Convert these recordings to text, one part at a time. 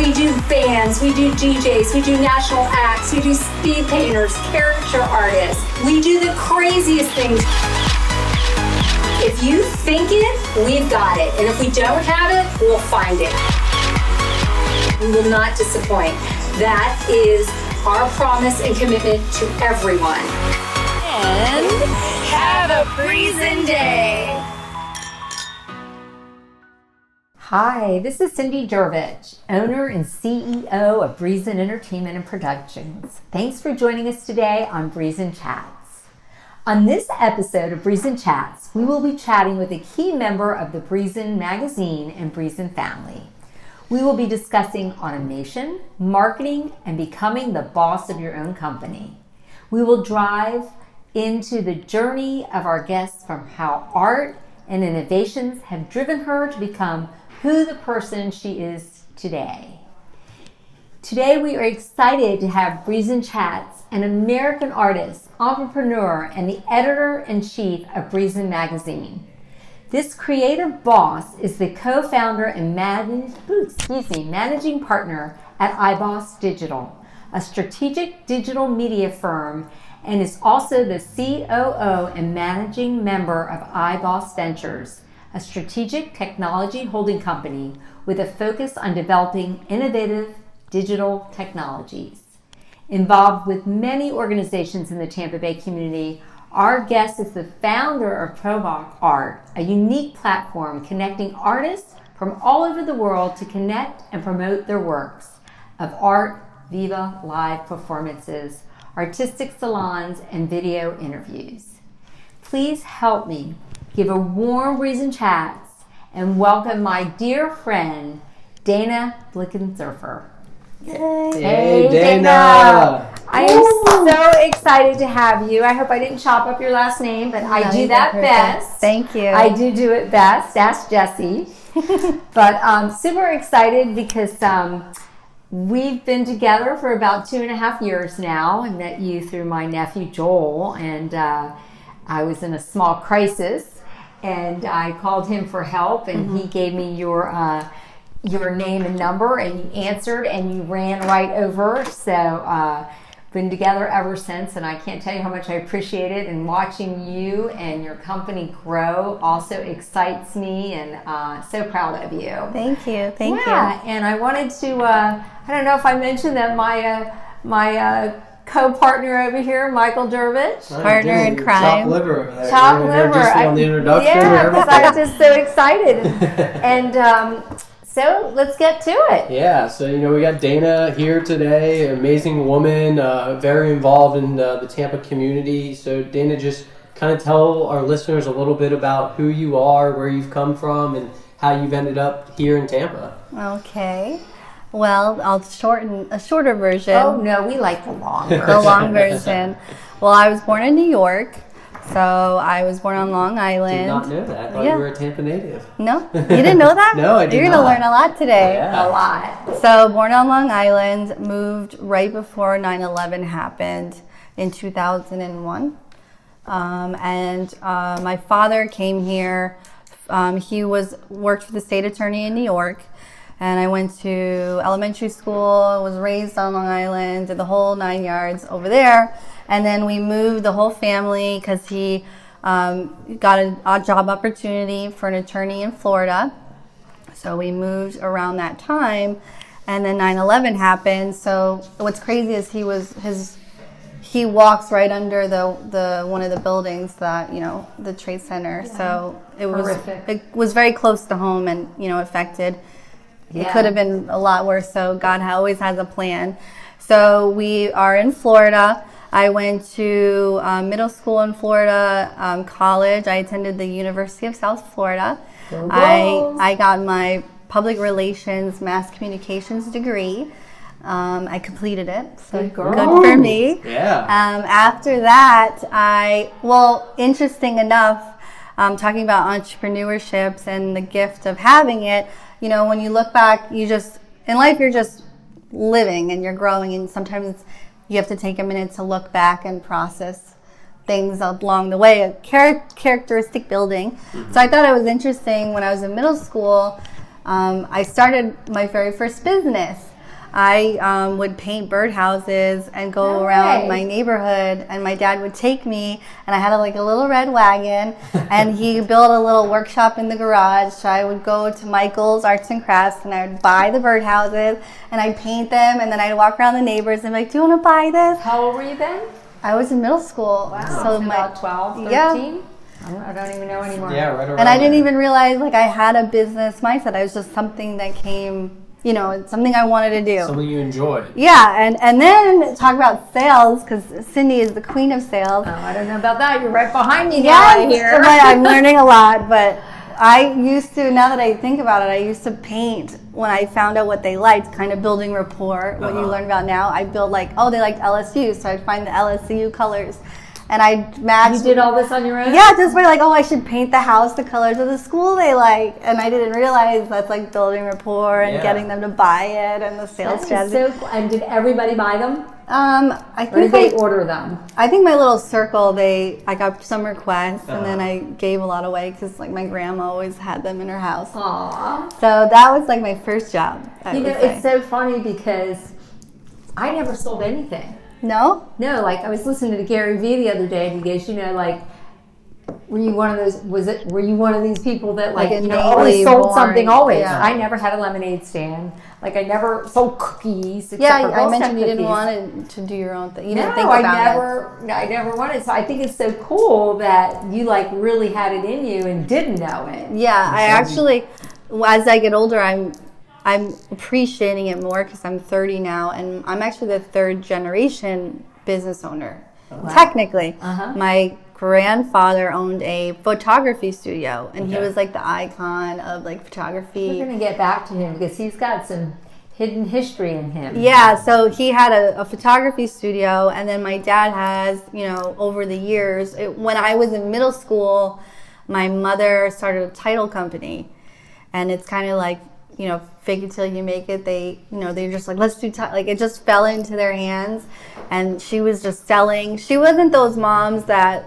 We do bands, we do DJs, we do national acts, we do speed painters, caricature artists. We do the craziest things. If you think it, we've got it. And if we don't have it, we'll find it. We will not disappoint. That is our promise and commitment to everyone. And have a Breezin' Day. Hi, this is Cindy Jurvich, owner and CEO of Breezin' Entertainment and Productions. Thanks for joining us today on Breezin' Chats. On this episode of Breezin' Chats, we will be chatting with a key member of the Breezin magazine and Breezin family. We will be discussing automation, marketing, and becoming the boss of your own company. We will dive into the journey of our guests from how art and innovations have driven her to become who the person she is today. Today we are excited to have Breezin' Chats, an American artist, entrepreneur, and the editor-in-chief of Breezin magazine. This creative boss is the co-founder and managing partner at iBoss Digital, a strategic digital media firm, and is also the COO and managing member of iBoss Ventures, a strategic technology holding company with a focus on developing innovative digital technologies. Involved with many organizations in the Tampa Bay community, our guest is the founder of Provoc Art, a unique platform connecting artists from all over the world to connect and promote their works of art, Viva live performances, artistic salons, and video interviews. Please help me give a warm Breezin' Chats and welcome my dear friend, Dana Blickensderfer. Hey, Dana! I am so excited to have you. I hope I didn't chop up your last name, but I do that best. Thank you. I do it best. Ask Jessie. But I'm super excited because we've been together for about 2.5 years now. I met you through my nephew Joel, and I was in a small crisis, and I called him for help, and he gave me your name and number, and you answered, and you ran right over. So been together ever since, and I can't tell you how much I appreciate it. And watching you and your company grow also excites me, and so proud of you. Thank you. Thank you. Yeah, and I wanted to, I don't know if I mentioned that my co-partner over here, Michael Jurvich. Partner in crime. Chopped liver over there. Chopped liver. Just on the introduction. Yeah, because I was just so excited. And so let's get to it. Yeah, so we got Dana here today, amazing woman, very involved in the Tampa community. So Dana, just kind of tell our listeners a little bit about who you are, where you've come from, and how you've ended up here in Tampa. Okay. Well, I'll shorten a shorter version. Oh no, we like the long version. The long version. Well, I was born in New York. So I was born on Long Island. Did not know that. I thought you were a Tampa native. No? You didn't know that? No, I did not. You're going to learn a lot today. Yeah. A lot. So born on Long Island, moved right before 9/11 happened in 2001. My father came here. He worked for the state attorney in New York. And I went to elementary school, was raised on Long Island, did the whole 9 yards over there. And then we moved the whole family because he got a job opportunity for an attorney in Florida. So we moved around that time. And then 9/11 happened. So what's crazy is he walks right under the one of the buildings that, the Trade Center. Yeah. So it was very close to home and, affected. Yeah. It could have been a lot worse, so God always has a plan. So we are in Florida. I went to middle school in Florida, college. I attended the University of South Florida. I got my public relations, mass communications degree. I completed it, so good for me. Yeah. After that, interesting enough, talking about entrepreneurships and the gift of having it, when you look back, in life, you're just living and you're growing, and sometimes you have to take a minute to look back and process things along the way, characteristic building. Mm-hmm. So I thought it was interesting when I was in middle school, I started my very first business. I would paint birdhouses and go around my neighborhood, and my dad would take me, and I had like a little red wagon, and he built a little workshop in the garage. So I would go to Michael's Arts and Crafts, and I would buy the birdhouses, and I'd paint them, and then I'd walk around the neighbors and be like, do you want to buy this? How old were you then? I was in middle school. Wow. So about 12, 13? Yeah. I don't even know anymore. Yeah, right around And I didn't there. even realize like I had a business mindset. It was just something that came, you know, it's something I wanted to do. Something you enjoyed. Yeah, and then talk about sales, because Cindy is the queen of sales. Oh, I don't know about that. You're right behind me now, Yeah, I hear. but I'm learning a lot. But I used to, now that I think about it, I used to paint when I found out what they liked, kind of building rapport. What you learn about now, I build like, oh, they liked LSU, so I'd find the LSU colors. And I matched. You did all this on your own? Yeah, just by like, oh, I should paint the house the colors of the school they like. And I didn't realize that's like building rapport and getting them to buy it, and the sales strategy. So cool. And did everybody buy them? I Or did think they order them? I think my little circle, I got some requests, and then I gave a lot away because like my grandma always had them in her house. Aww. So that was like my first job. You know, it's so funny because I never sold anything. No? No, like I was listening to Gary Vee the other day, and he goes, you know, like, were you one of those? Were you one of these people that like you know always sold something? Always. Yeah. I never had a lemonade stand. Like I never sold cookies. Yeah, except for I Girl mentioned Scout you didn't cookies. want to do your own thing. You No, didn't think about I never wanted. So I think it's so cool that you like really had it in you and didn't know it. Yeah, I actually, as I get older, I'm appreciating it more because I'm 30 now, and I'm actually the third generation business owner. Wow. Technically, my grandfather owned a photography studio, and he was like the icon of like photography. We're gonna get back to him because he's got some hidden history in him. Yeah, so he had a photography studio, and then my dad has, you know, over the years, when I was in middle school, my mother started a title company, and it's kind of like, you know, fake it till you make it. They, you know, they're just like, let's do, like, it just fell into their hands, and she was just selling. She wasn't those moms that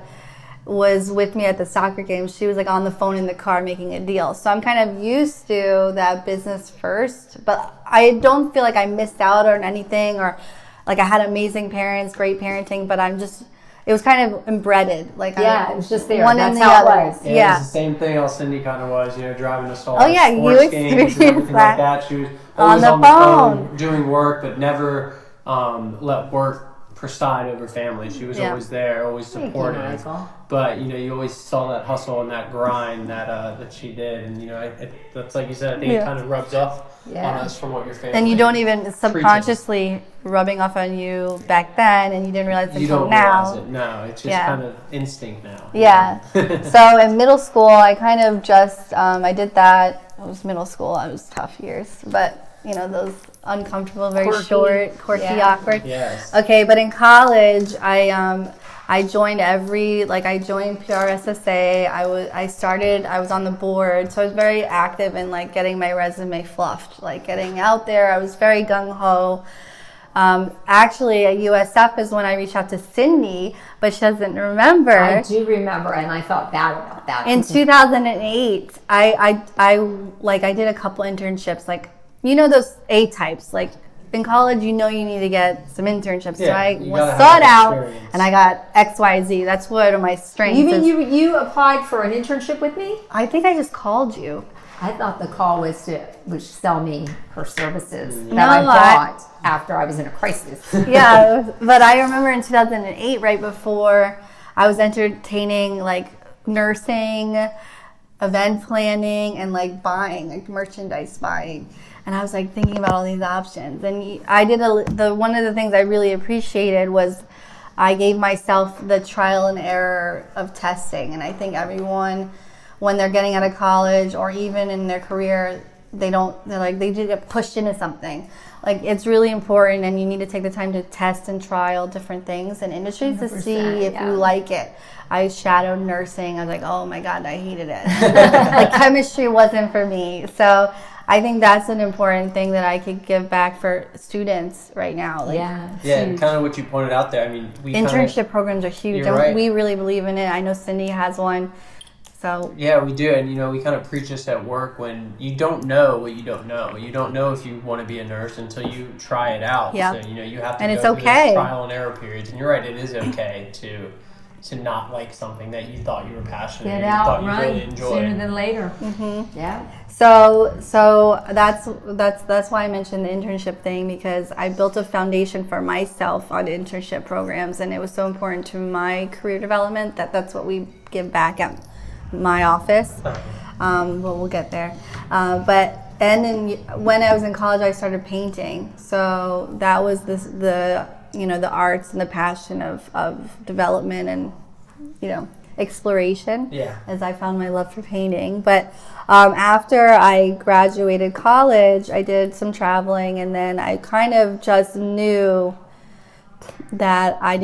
was with me at the soccer games. She was like on the phone in the car making a deal. So I'm kind of used to that business first, but I don't feel like I missed out on anything, or like I had amazing parents, great parenting, but I'm just, it was kind of embedded. Like, it was just there. One That's in the how other. it was. Yeah, it's the same thing how Cindy kind of was, you know, driving us all Oh, yeah, you sports games and experienced everything like that. that. She was always On the phone doing work, but never let work preside over family. She was always there, always supportive. Michael. But you know, you always saw that hustle and that grind that she did, and you know, that's like you said. I think it kind of rubs off on us from what your family. And you don't even subconsciously rubbing off on you back then, and you didn't realize it you until don't now. realize it. No, it's just kind of instinct now. Yeah. So in middle school, I kind of just I did that. It was middle school. It was tough years, but you know, those uncomfortable, very short, quirky, awkward. Yes. Okay, but in college, I joined I joined PRSSA. I was on the board, so I was very active in like getting my resume fluffed, like getting out there. I was very gung-ho. Actually, at USF is when I reached out to Cindy, but she doesn't remember. I do remember, and I felt bad about that. In 2008, I did a couple internships, like, you know, those A types, like in college, you know, you need to get some internships. Yeah, so I you gotta have sought that out, experience. and I got XYZ. That's one of my strengths. You applied for an internship with me? I think I just called you. I thought the call was to sell me her services that No, I bought after I was in a crisis. Yeah, but I remember in 2008, right before I was entertaining like nursing, event planning, and like buying, like merchandise buying. And I was like thinking about all these options. And I did one of the things I really appreciated was I gave myself the trial and error of testing. And I think everyone, when they're getting out of college or even in their career, they did get pushed into something. Like, it's really important, and you need to take the time to test and trial different things and industries to see if you like it. I shadowed nursing. I was like, oh my God, I hated it. Like, chemistry wasn't for me. So I think that's an important thing that I could give back for students right now. Like, and kind of what you pointed out there. I mean, internship programs are huge, and right. we really believe in it. I know Cindy has one. So yeah, we do, and we kind of preach this at work when you don't know what you don't know. You don't know if you want to be a nurse until you try it out. Yeah. So you have to And go it's through okay. those trial and error periods. And you're right, it is okay to not like something that you thought you were passionate Get or you out, thought you run really enjoyed. sooner than later. Yeah. So that's why I mentioned the internship thing, because I built a foundation for myself on internship programs, and it was so important to my career development that's what we give back at my office. We'll get there. When I was in college, I started painting. So that was the arts and the passion of development and exploration. Yeah. As I found my love for painting. But after I graduated college, I did some traveling, and then I kind of just knew that I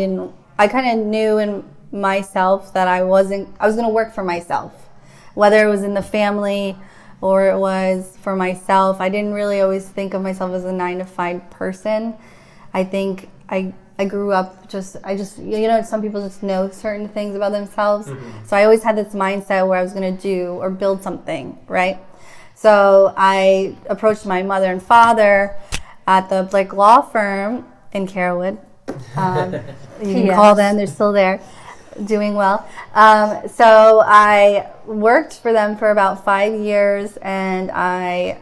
kind of knew in myself that I was going to work for myself, whether it was in the family or it was for myself. I didn't really always think of myself as a 9-to-5 person. I think I grew up some people just know certain things about themselves. So I always had this mindset where I was going to do or build something, right? So I approached my mother and father at the Blake Law Firm in Carrollwood. You can call them, they're still there, doing well. So I worked for them for about 5 years, and I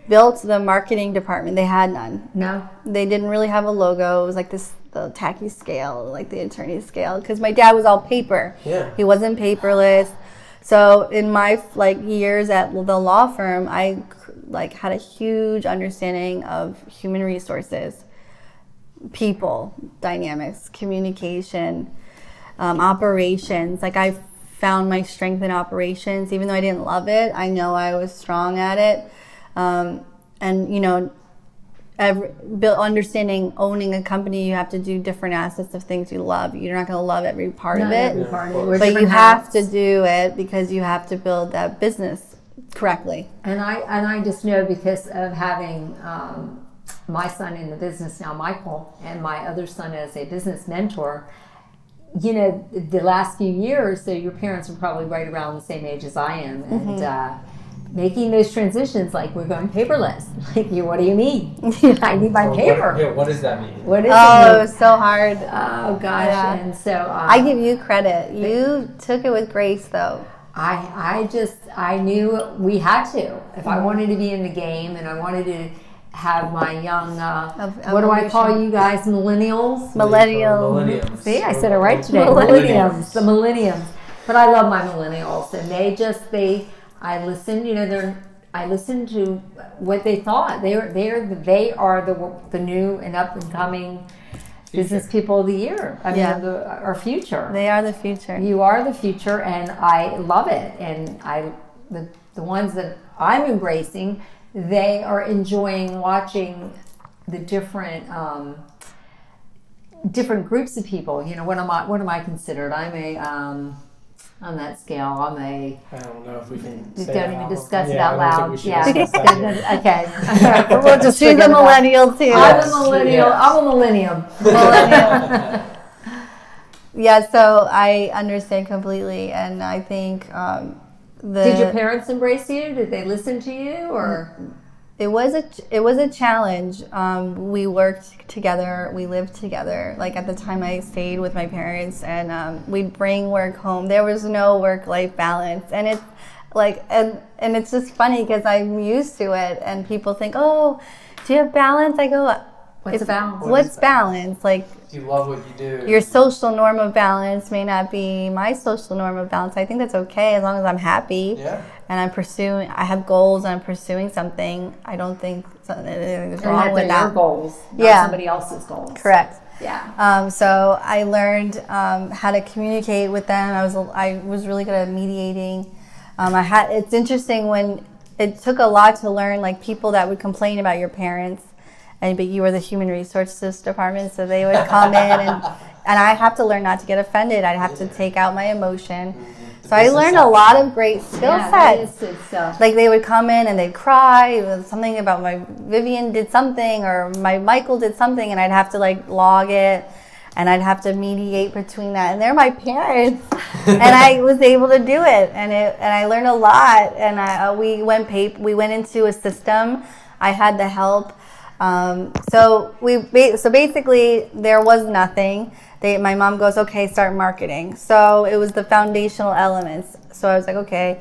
built the marketing department. They had none. No. They didn't really have a logo. It was like the tacky scale, like the attorney scale, because my dad was all paper. Yeah. He wasn't paperless. So in my years at the law firm, I had a huge understanding of human resources, people, dynamics, communication, operations. I found my strength in operations, even though I didn't love it. I know I was strong at it. Understanding owning a company, you have to do different assets of things you love. You're not going to love every part of it, but you have to do it because you have to build that business correctly. And I just know, because of having my son in the business now, Michael, and my other son as a business mentor, the last few years, so your parents were probably right around the same age as I am, and making those transitions, we're going paperless. What do you mean? I need my paper. What does that mean? What is it was so hard. Oh gosh. Yeah. And so I give you credit. You took it with grace, though. I knew we had to. If I wanted to be in the game, and I wanted to have my young, what do I call you guys, millennials? Millennials. See, I said it right today. Millenniums. The millenniums. But I love my millennials, and I listened. I listened to what they thought. They are the new and up and coming business people of the year. Our future. They are the future. You are the future, and I love it. And the ones that I'm embracing, they are enjoying watching the different groups of people. What am I considered? I'm a on that scale, I don't know if we can say don't even discuss it out loud. Yeah. Okay. We'll just be the millennial too. I'm a millennial. Yes. I'm a millennium. Yeah, so I understand completely, and I think Did your parents embrace you? Did they listen to you, or? It was a challenge. We worked together. We lived together. At the time, I stayed with my parents, and we'd bring work home. There was no work-life balance, and it's and it's just funny because I'm used to it. And people think, "Oh, do you have balance?" I go, "What's balance? What's balance? You love what you do. Your social norm of balance may not be my social norm of balance. I think that's okay as long as I'm happy. Yeah. And I have goals, and I'm pursuing something. I don't think anything is wrong with that. Your goals, not somebody else's goals. Correct. Yeah. So I learned how to communicate with them. I was really good at mediating. It's interesting when it took a lot to learn, people that would complain about your parents, but you were the human resources department, so they would come in and I have to learn not to get offended. I'd have to take out my emotion. So I learned a lot of great skill sets. They would come in and they'd cry, something about my Vivian did something or my Michael did something, and I'd have to log it and I'd have to mediate between that. And they're my parents, and I was able to do it, and I learned a lot. And we went into a system. I had the help. So basically there was nothing. My mom goes, okay, start marketing. So it was the foundational elements. So I was like, okay,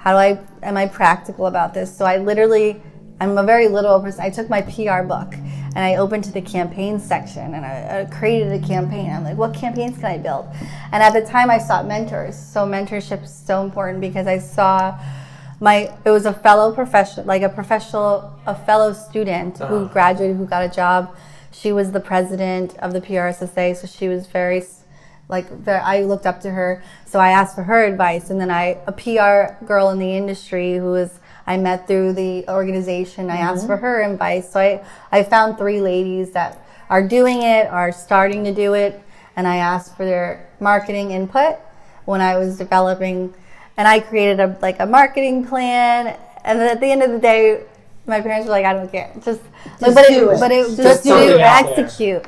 am I practical about this? So I'm a very literal person. I took my PR book and I opened to the campaign section, and I created a campaign. I'm like, what campaigns can I build? And at the time I sought mentors. So mentorship is so important because I saw it was a fellow professional, like a fellow student who graduated, who got a job. She was the president of the PRSSA, so she was I looked up to her. So I asked for her advice, and then a PR girl in the industry I met through the organization, I asked for her advice. So I found 3 ladies that are doing it, are starting to do it, and I asked for their marketing input when I was developing. And I created a marketing plan, and then at the end of the day, my parents were like, "I don't care, just do it, execute."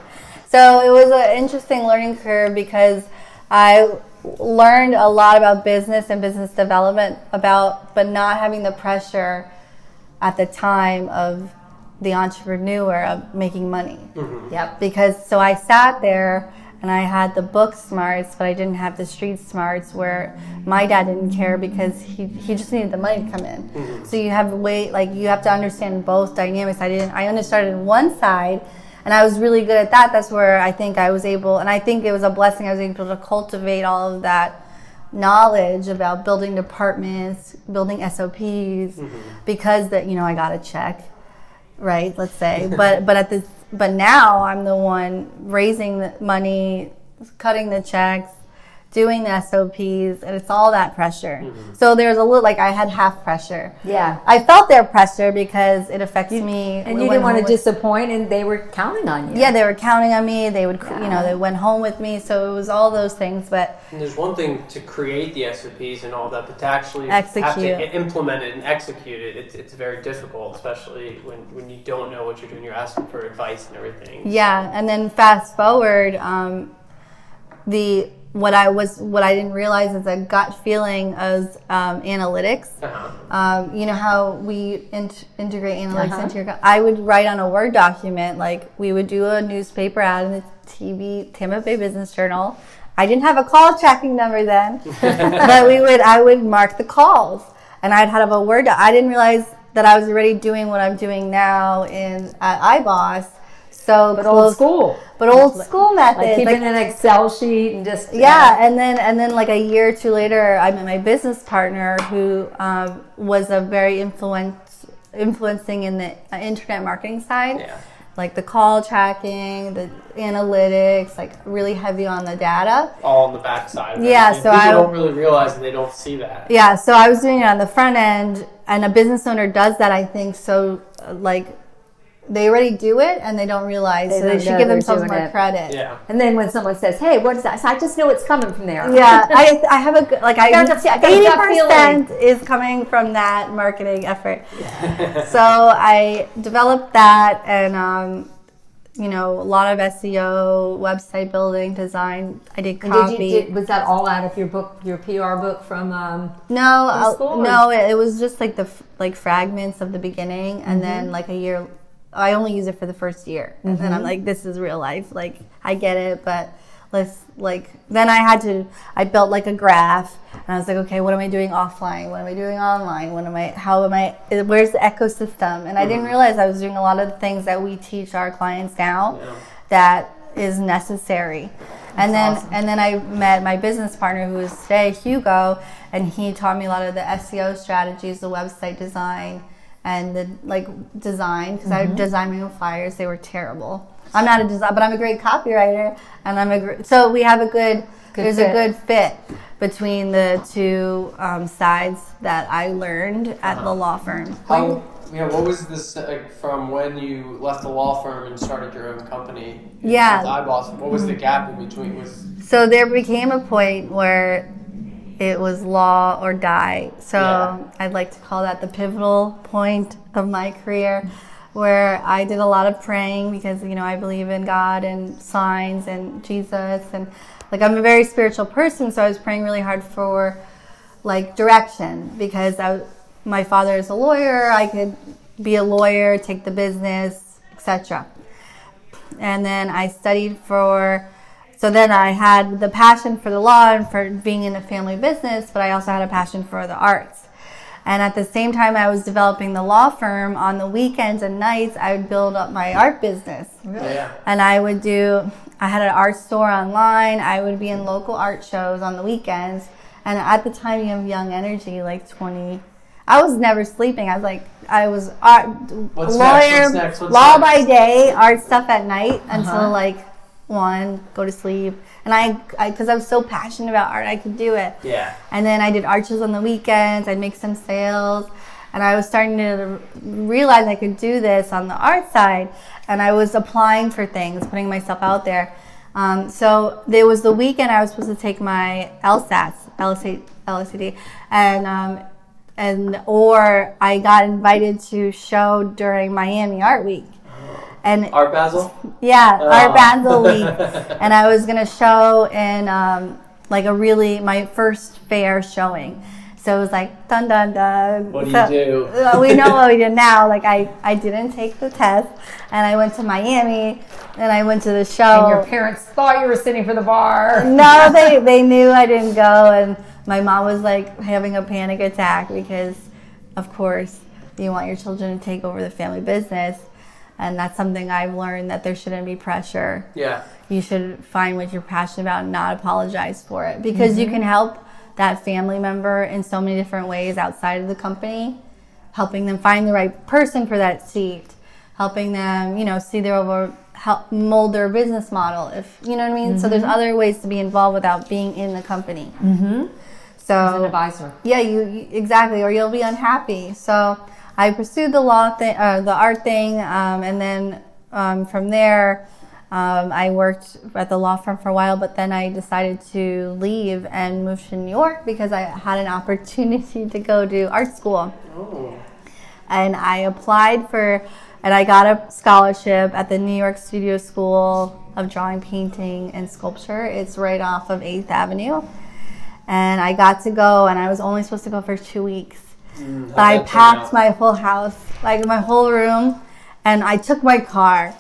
So it was an interesting learning curve because I learned a lot about business and business development, but not having the pressure at the time of the entrepreneur of making money. Mm-hmm. Yep. So I sat there. And I had the book smarts, but I didn't have the street smarts, where my dad didn't care because he just needed the money to come in. Mm-hmm. So you have to understand both dynamics. I understood one side, and I was really good at that. That's where I think I was able, and I think it was a blessing. I was able to cultivate all of that knowledge about building departments, building SOPs, because I got a check, right? Let's say, but now I'm the one raising the money, cutting the checks, doing the SOPs, and it's all that pressure. Mm-hmm. So there's a little, I had half pressure. Yeah. I felt their pressure because it affects me. And you didn't want to disappoint, and they were counting on you. Yeah, they were counting on me. They would, they went home with me. So it was all those things. And there's one thing to create the SOPs and all that, but to actually have to implement it and execute it, it's very difficult, especially when you don't know what you're doing. You're asking for advice and everything. Yeah, and then fast forward, what I didn't realize is a gut feeling of analytics. Uh-huh. You know how we integrate analytics into your gut? I would write on a Word document, we would do a newspaper ad in the Tampa Bay Business Journal. I didn't have a call tracking number then, but I would mark the calls, and I'd have a Word. I didn't realize that I was already doing what I'm doing now at iBoss. Old school methods, like keeping an Excel sheet and just and then a year or two later, I met my business partner who was a very influencing in the internet marketing side, the call tracking, the analytics, really heavy on the data, all on the back side. Right? Yeah, so people don't really realize and they don't see that. Yeah, so I was doing it on the front end, and a business owner does that, I think. So they already do it and they don't realize, so they should give themselves more credit. Yeah. And then when someone says, "Hey, what is that?" So I just know it's coming from there. Yeah, I have a good 80% is coming from that marketing effort. Yeah. So I developed that, and a lot of SEO, website building, design. I did copy. Was that all out of your book, your PR book from? No, it was just the fragments of the beginning, and then a year. I only use it for the first year, and then I'm like, this is real life. I get it, but then I built a graph, and I was like, okay, what am I doing offline? What am I doing online? Where's the ecosystem? And I didn't realize I was doing a lot of the things that we teach our clients now that is necessary. And then I met my business partner, who is today Hugo, and he taught me a lot of the SEO strategies, the website design, and the design, because I designed my own flyers. They were terrible. I'm not a designer, but I'm a great copywriter, and so we have a good fit between the two sides that I learned at the law firm. What was this from when you left the law firm and started your own company? Yeah. With iBoss, what was the gap in between? So there became a point where it was law or die. So I'd like to call that the pivotal point of my career. where I did a lot of praying because, you know, I believe in God and signs and Jesus, and like I'm a very spiritual person, so I was praying really hard for like direction because my father is a lawyer. I could be a lawyer, take the business, etc. And then I studied so then I had the passion for the law and for being in a family business, but I also had a passion for the arts. And at the same time I was developing the law firm, on the weekends and nights, I would build up my art business. Yeah. And I had an art store online. I would be in local art shows on the weekends. And at the time, you have young energy, like 20. I was never sleeping. I was art, What's lawyer, next? What's law next? by day, art stuff at night until like 1, go to sleep. And because I was so passionate about art, I could do it. Yeah. And then I did art shows on the weekends. I'd make some sales. And I was starting to realize I could do this on the art side. And I was applying for things, putting myself out there. So there was the weekend I was supposed to take my LSAT, or I got invited to show during Miami Art Week. And Art Basel? yeah, Oh. Art Basel Week. And I was gonna show in my first fair showing. So it was like dun dun dun. What do you do? We know what we did now. Like I didn't take the test, and I went to Miami, and I went to the show. And your parents thought you were sitting for the bar. No, they knew I didn't go, and my mom was like having a panic attack because, of course, you want your children to take over the family business, and that's something I've learned, that there shouldn't be pressure. Yeah. You should find what you're passionate about and not apologize for it, because you can help that family member in so many different ways outside of the company, helping them find the right person for that seat, helping them, see help mold their business model, if you know what I mean. So there's other ways to be involved without being in the company. So As an advisor. yeah, you exactly, or you'll be unhappy. So I pursued the law thing, the art thing, and then from there, I worked at the law firm for a while, but then I decided to leave and move to New York because I had an opportunity to go to art school. Oh. And I applied and I got a scholarship at the New York Studio School of Drawing, Painting, and Sculpture. It's right off of 8th Avenue. And I got to go, and I was only supposed to go for 2 weeks. But I packed my whole house, like my whole room, and I took my car.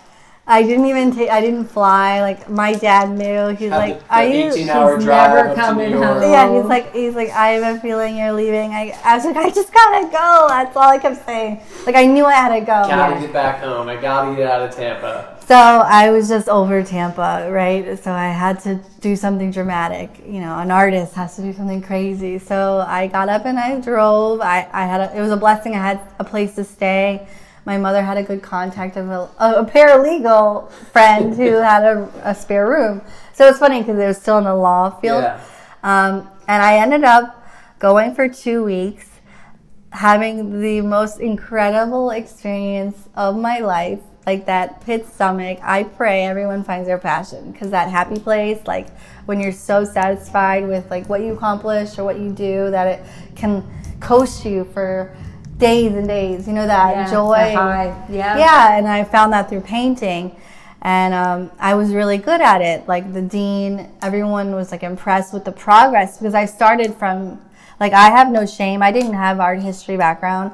I didn't fly. Like, my dad knew. He's like, "Are you?" 18-hour She's drive never up to coming New York. home. Yeah, he's like, "I have a feeling you're leaving." I was like, "I just gotta go." That's all I kept saying. Like, I knew I had to go. Gotta get back home. I gotta get out of Tampa. So I was just over Tampa, right? So I had to do something dramatic. An artist has to do something crazy. So I got up and I drove. It was a blessing. I had a place to stay. My mother had a good contact of a paralegal friend who had a spare room. So it's funny because it was still in the law field. Yeah. And I ended up going for 2 weeks, having the most incredible experience of my life. Like that pit stomach. I pray everyone finds their passion, because that happy place, like when you're so satisfied with like what you accomplish or what you do, that it can coast you for days and days. That joy. The high. Yeah. Yeah, and I found that through painting. And I was really good at it. Like the dean, everyone was like impressed with the progress, because I started from, like, I have no shame. I didn't have art history background.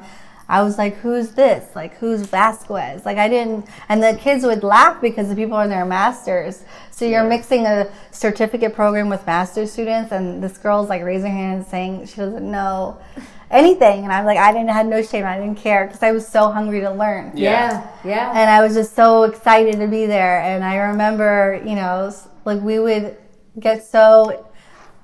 I was like, who's this? Like, who's Vasquez? Like, I didn't, and the kids would laugh because the people are in their masters. So you're mixing a certificate program with master's students, and this girl's like raising her hand saying she doesn't know anything. And I'm like, I had no shame. I didn't care, because I was so hungry to learn. Yeah. And I was just so excited to be there. And I remember, like we would get so,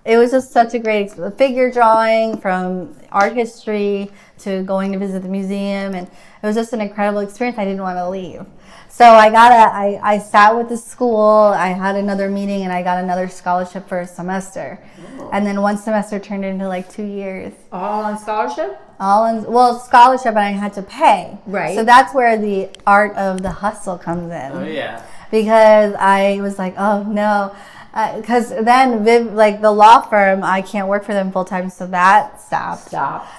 it was just such a great figure drawing, from art history to going to visit the museum. And it was just an incredible experience. I didn't want to leave. So I sat with the school. I had another meeting, and I got another scholarship for a semester. Oh. And then one semester turned into like 2 years. All on scholarship? Scholarship, and I had to pay. Right. So that's where the art of the hustle comes in. Oh, yeah. Because I was like, oh no. Because then the law firm, I can't work for them full time, so that stopped.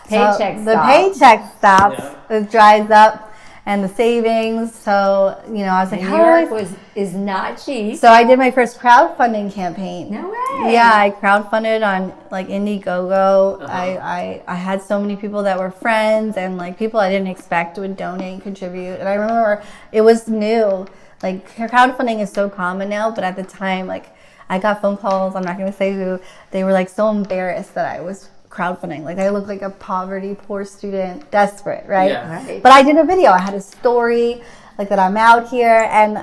Paycheck The paycheck stops. Yeah. It dries up. and the savings. So, you know, I was like, New how do I... York is not cheap. So I did my first crowdfunding campaign. No way. Yeah, I crowdfunded on like Indiegogo. I had so many people that were friends and like people I didn't expect would donate and contribute. And I remember it was new. Like crowdfunding is so common now, but at the time, like I got phone calls, I'm not going to say who, they were like so embarrassed that I was crowdfunding. Like I looked like a poor student, desperate, right? Yeah. Right. But I did a video. I had a story like that I'm out here and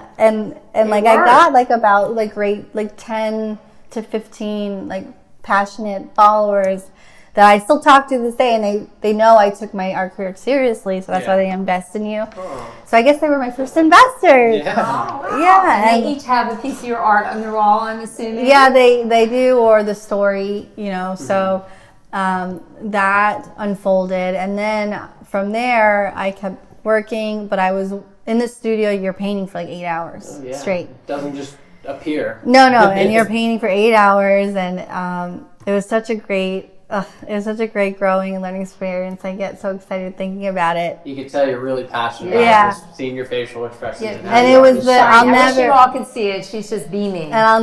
like I got like about like great like 10 to 15 like passionate followers that I still talk to this day, and they know I took my art career seriously, so that's why they invest in you. So I guess they were my first investors. Yeah. Oh, wow. Yeah, And they each have a piece of your art on the wall, I'm assuming. Yeah, they do, or the story, you know. So that unfolded, and then from there I kept working, but I was in the studio. You're painting for like 8 hours straight. It doesn't just appear. No, and you're painting for 8 hours, and it was such a great growing and learning experience. I get so excited thinking about it. You can tell you're really passionate about Yeah. just seeing your facial expressions. Yeah. And it was I wish you all could see it. She's just beaming. And I'll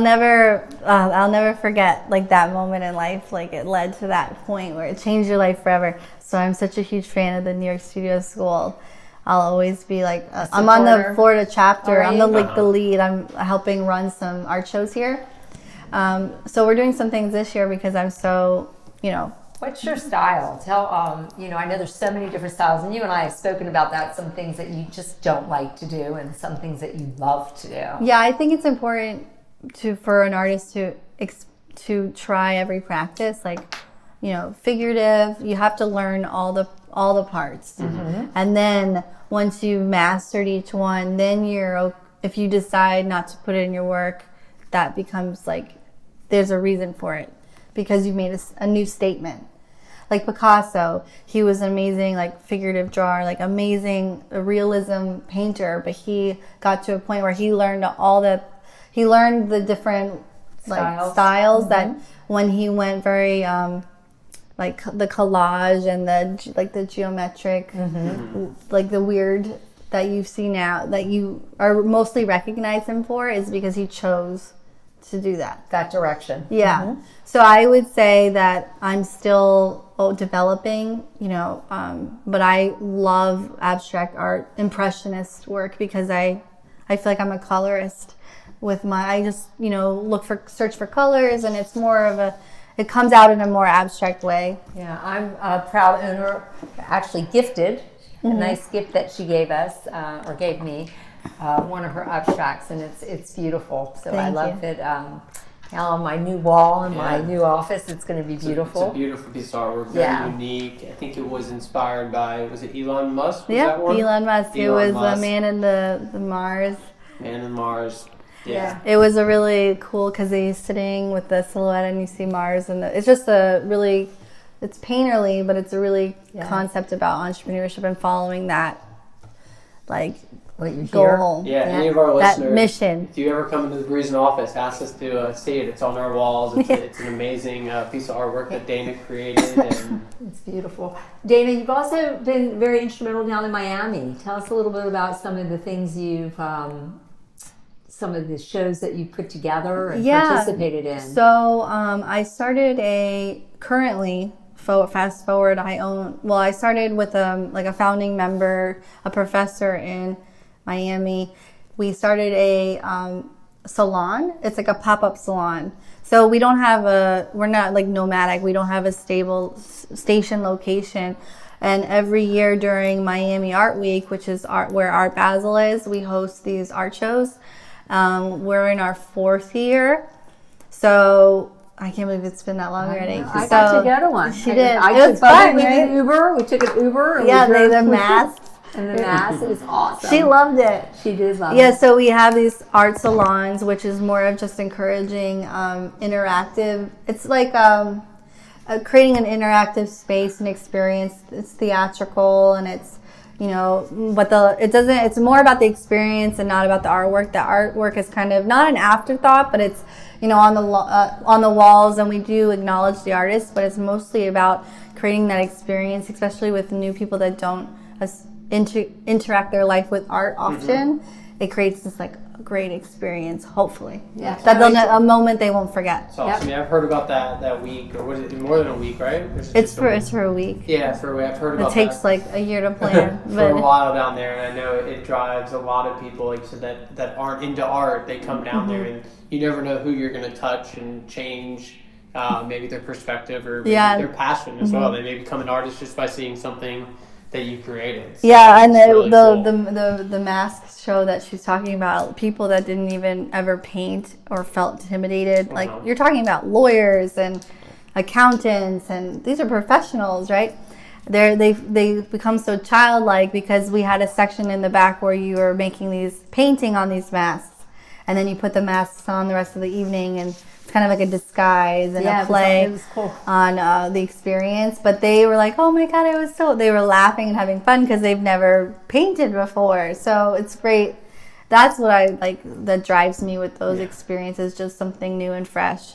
never forget like that moment in life. Like it led to that point where it changed your life forever. So I'm such a huge fan of the New York Studio School. I'll always be like, I'm on the Florida chapter. I'm the lead. I'm helping run some art shows here. So we're doing some things this year because I'm so, you know. What's your style? Tell, you know, I know there's so many different styles, and you and I have spoken about that, some things that you just don't like to do and some things that you love to do. Yeah, I think it's important for an artist to try every practice, like, you know, figurative, you have to learn all the parts. And then once you've mastered each one, then if you decide not to put it in your work, that becomes like, there's a reason for it because you've made a new statement. Like Picasso, he was an amazing like figurative drawer, like amazing realism painter, but he got to a point where he learned the different like styles that when he went very like the collage and the geometric, like the weird that you see now, that you are mostly recognize him for, is because he chose to do that direction. Yeah. So I would say that I'm still developing, you know, but I love abstract art, impressionist work, because I feel like I'm a colorist with I just, you know, search for colors, and it's more of it comes out in a more abstract way. Yeah, I'm a proud owner, actually gifted, a nice gift that she gave us, or gave me, one of her abstracts, and it's beautiful. So I love it. Now on my new wall in my new office, it's going to be beautiful. It's a beautiful piece of artwork, very unique. I think it was inspired by, was it Elon Musk? Elon Musk. It was a man in the Mars. Man in Mars. Yeah. It was a really cool, because he's sitting with the silhouette and you see Mars, and it's just it's painterly, but it's a really concept about entrepreneurship and following that, like, goal. Yeah, any of our listeners, that mission. If you ever come into the Breezen office, ask us to see it. It's on our walls. It's an amazing piece of artwork that Dana created. And it's beautiful. Dana, you've also been very instrumental down in Miami. Tell us a little bit about some of the things some of the shows that you put together and participated in. So I started fast forward, I started with like a founding member, a professor in Miami. We started a salon. It's like a pop-up salon. So we're not like nomadic. We don't have a stable station location. And every year during Miami Art Week, which is where Art Basel is, we host these art shows. We're in our 4th year. So I can't believe it's been that long already. I got to go to one. She did. It was fun, right? Uber. We took an Uber. And the masks. And the mask is awesome. She loved it. She did love it. Yeah, so we have these art salons, which is more of just encouraging interactive. It's like creating an interactive space and experience. It's theatrical, and it's, you know, but it's more about the experience and not about the artwork. The artwork is kind of not an afterthought, but it's, you know, on the walls, and we do acknowledge the artist, but it's mostly about creating that experience, especially with new people that don't interact their life with art often, it creates this like great experience, hopefully. Yeah. That a moment they won't forget. It's awesome. Yeah, I've heard about that week, or was it more than a week, right? It's for a week. Yeah, for a week. I've heard about that. It takes like a year to plan. For a while down there, and I know it drives a lot of people, like you said, that aren't into art. They come down there, and you never know who you're going to touch and change maybe their perspective or maybe their passion as well. They may become an artist just by seeing something that you created. So and really cool. the masks show that she's talking about people that didn't even ever paint or felt intimidated. Like you're talking about lawyers and accountants, and these are professionals, right? They become so childlike because we had a section in the back where you were making these painting on these masks, and then you put the masks on the rest of the evening, and it's kind of like a disguise and a play on the experience. But they were like, oh my God, they were laughing and having fun because they've never painted before. So it's great. That's what I like, that drives me with those experiences, just something new and fresh.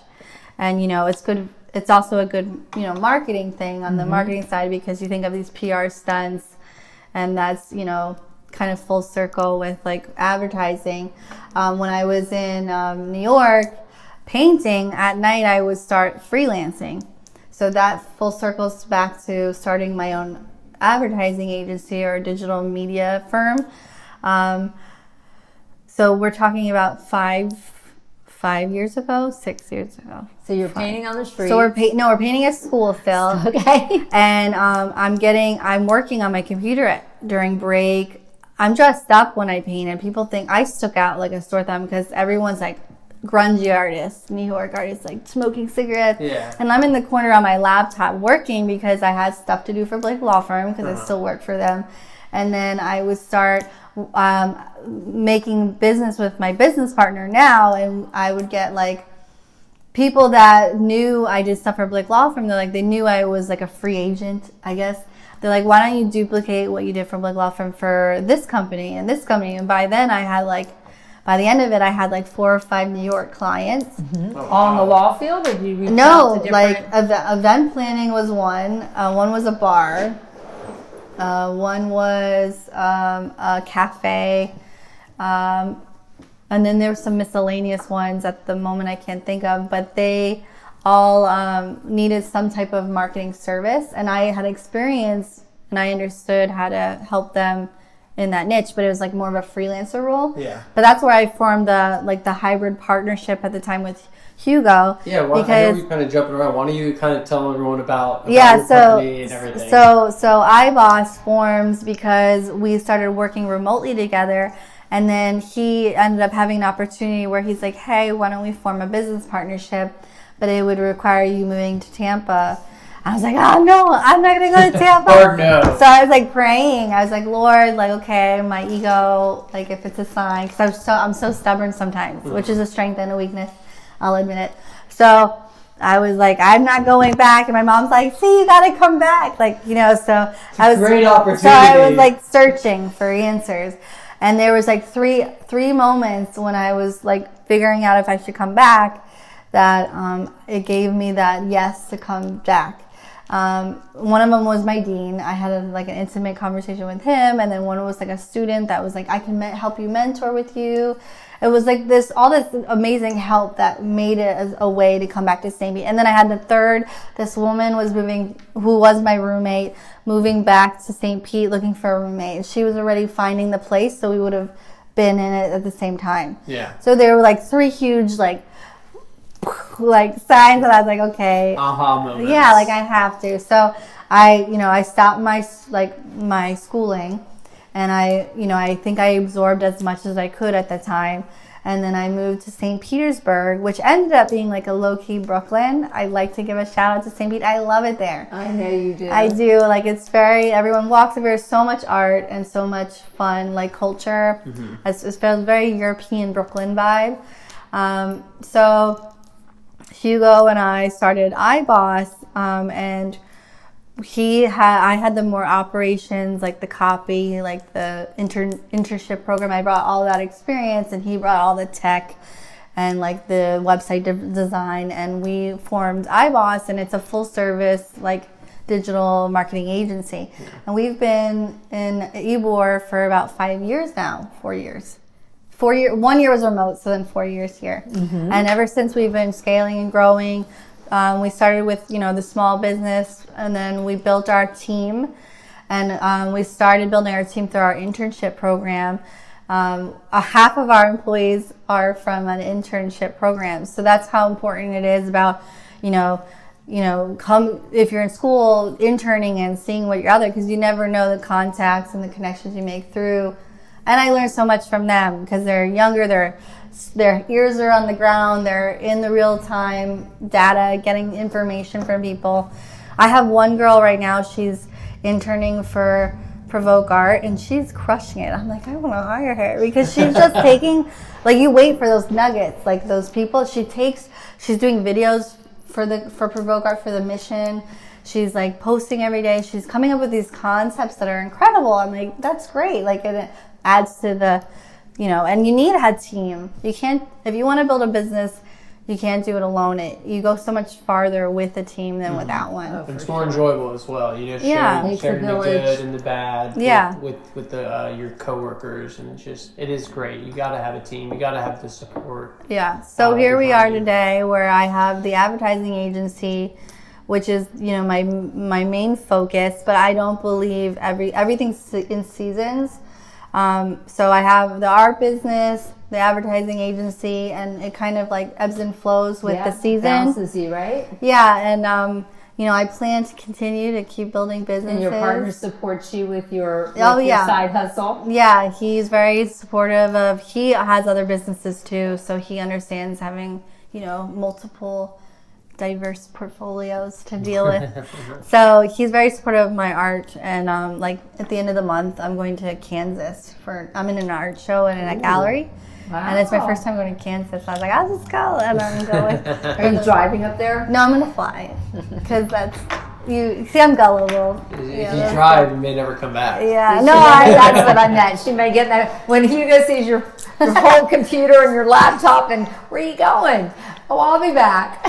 And, it's good. It's also a good, marketing thing on the marketing side, because you think of these PR stunts, and that's, kind of full circle with like advertising. When I was in New York, painting at night, I would start freelancing. So that full circles back to starting my own advertising agency or digital media firm. So we're talking about 5 years ago, 6 years ago. So you're painting on the street. So we're painting at school, Phil. Okay. And I'm working on my computer during break. I'm dressed up when I paint, and people think I stuck out like a sore thumb because everyone's like grungy artists, New York artists, like smoking cigarettes. Yeah. And I'm in the corner on my laptop working because I had stuff to do for Blake Law Firm, because I still work for them. And then I would start making business with my business partner now, and I would get like people that knew I did stuff for Blake Law Firm. They knew I was like a free agent, I guess. They're like, why don't you duplicate what you did for Blake Law Firm for this company and this company? And by then by the end of it, I had like 4 or 5 New York clients. All in the law field, or did you reach out No, to different... like event planning was one. One was a bar. One was a cafe. And then there were some miscellaneous ones at the moment I can't think of, but they all needed some type of marketing service, and I had experience and I understood how to help them in that niche, but it was like more of a freelancer role. Yeah. But that's where I formed the hybrid partnership at the time with Hugo. Yeah, well, because, I know you're kind of jumping around. Why don't you kind of tell everyone about your company and everything? So iBoss forms because we started working remotely together, and then he ended up having an opportunity where he's like, hey, why don't we form a business partnership, but it would require you moving to Tampa. I was like, oh no, I'm not gonna go to Tampa. Lord, no. So I was like praying. I was like, Lord, like, okay, my ego, like if it's a sign, because I'm so stubborn sometimes, which is a strength and a weakness, I'll admit it. So I was like, I'm not going back, and my mom's like, see, you gotta come back, like, So I was great opportunity. So I was like searching for answers, and there was like three moments when I was like figuring out if I should come back, that it gave me that yes to come back. One of them was my dean. I had an intimate conversation with him, and then one was like a student that was like, I can help you mentor with you. It was like all this amazing help that made it a way to come back to St. Pete. And then I had the third. This woman was who was my roommate, moving back to St. Pete looking for a roommate. She was already finding the place, so we would have been in it at the same time. Yeah. So there were like 3 huge like signs that I was like, okay, aha moments. Yeah, like I have to. So I stopped my schooling, and I think I absorbed as much as I could at the time. And then I moved to St. Petersburg, which ended up being like a low-key Brooklyn. I'd like to give a shout out to St. Pete. I love it there. I know you do. I do. Like, it's everyone walks over. There's so much art and so much fun, like culture. Mm-hmm. It feels very European Brooklyn vibe. So Hugo and I started iBoss, and I had the more operations, like the copy, like the internship program. I brought all that experience, and he brought all the tech and like the website design, and we formed iBoss, and it's a full service like digital marketing agency. And we've been in Ybor for about 5 years now, 4 years. 1 year was remote, so then 4 years here. And ever since we've been scaling and growing, we started with, the small business, and then we built our team. And we started building our team through our internship program. Half of our employees are from an internship program. So that's how important it is about, come if you're in school, interning and seeing what you're out there, because you never know the contacts and the connections you make through. And I learned so much from them because they're younger, their ears are on the ground, they're in the real time data, getting information from people. I have one girl right now, she's interning for Provoke Art, and she's crushing it. I'm like, I want to hire her because she's just taking, you wait for those nuggets, those people. She's doing videos for Provoke Art for the mission. She's posting every day. She's coming up with these concepts that are incredible. I'm like, that's great. It adds to the, and you need a team. You can't, if you want to build a business, you can't do it alone. You go so much farther with a team than without one. It's more enjoyable as well. Sharing the good and the bad with your coworkers, and it is great. You got to have a team. You got to have the support. Yeah. So here we are today, where I have the advertising agency, which is my main focus. But I don't believe everything's in seasons. So I have the art business, the advertising agency, and it kind of ebbs and flows with the season. Bounces you, right? Yeah, and I plan to continue to keep building businesses. And your partner supports you with your side hustle? Yeah, he's very supportive he has other businesses too, so he understands having, multiple diverse portfolios to deal with. So he's very supportive of my art, and at the end of the month I'm going to Kansas I'm in an art show and in a gallery. Wow. And it's my first time going to Kansas. I was like, I'll just go, and I'm going. Are you driving up there? No, I'm gonna fly, because I'm gullible. If you drive, you may never come back. Yeah, that's what I meant. She may get that when Hugo sees your whole computer and your laptop, and where are you going? Oh, I'll be back.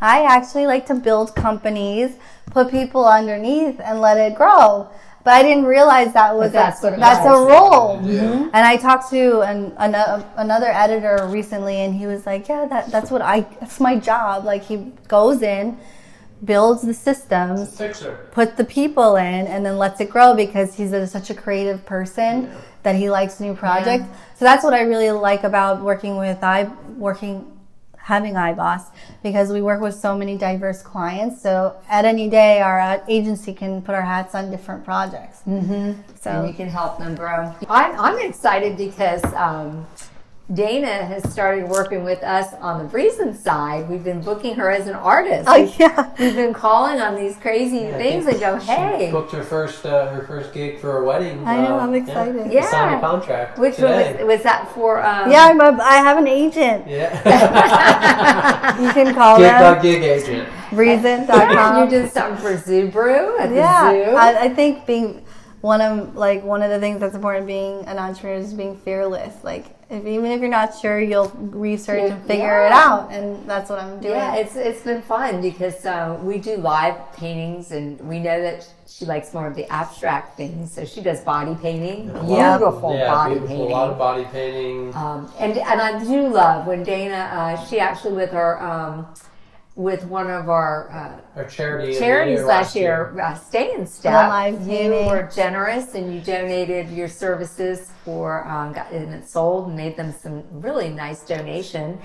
I actually like to build companies, put people underneath, and let it grow. But I didn't realize that's a role. Mm-hmm. And I talked to another editor recently, and he was like, "Yeah, that's my job." He goes in, builds the systems, puts the people in, and then lets it grow, because he's such a creative person that he likes new projects. Yeah. So that's what I really like about having iBoss, because we work with so many diverse clients. So at any day, our agency can put our hats on different projects. Mm-hmm. So and you can help them grow. I'm excited because Dana has started working with us on the Breezen side. We've been booking her as an artist. Oh, yeah. We've been calling on these crazy things and go, hey. She booked her first gig for a wedding. I know, I'm excited. Yeah. Signed a contract. Which one was that for? Yeah, I have an agent. Yeah. You can call them. Gig agent. Breezen.com. You did something for Zoo Brew at the zoo. I think being one of the things that's important being an entrepreneur is being fearless. Even if you're not sure, you'll research and figure it out, and that's what I'm doing. Yeah, it's been fun because we do live paintings, and we know that she likes more of the abstract things, so she does body painting, beautiful body painting, a lot of body painting. And I do love when Dana, she actually with one of our charities last year, Stay in Step, you were generous and you donated your services and it sold and made them some really nice donation.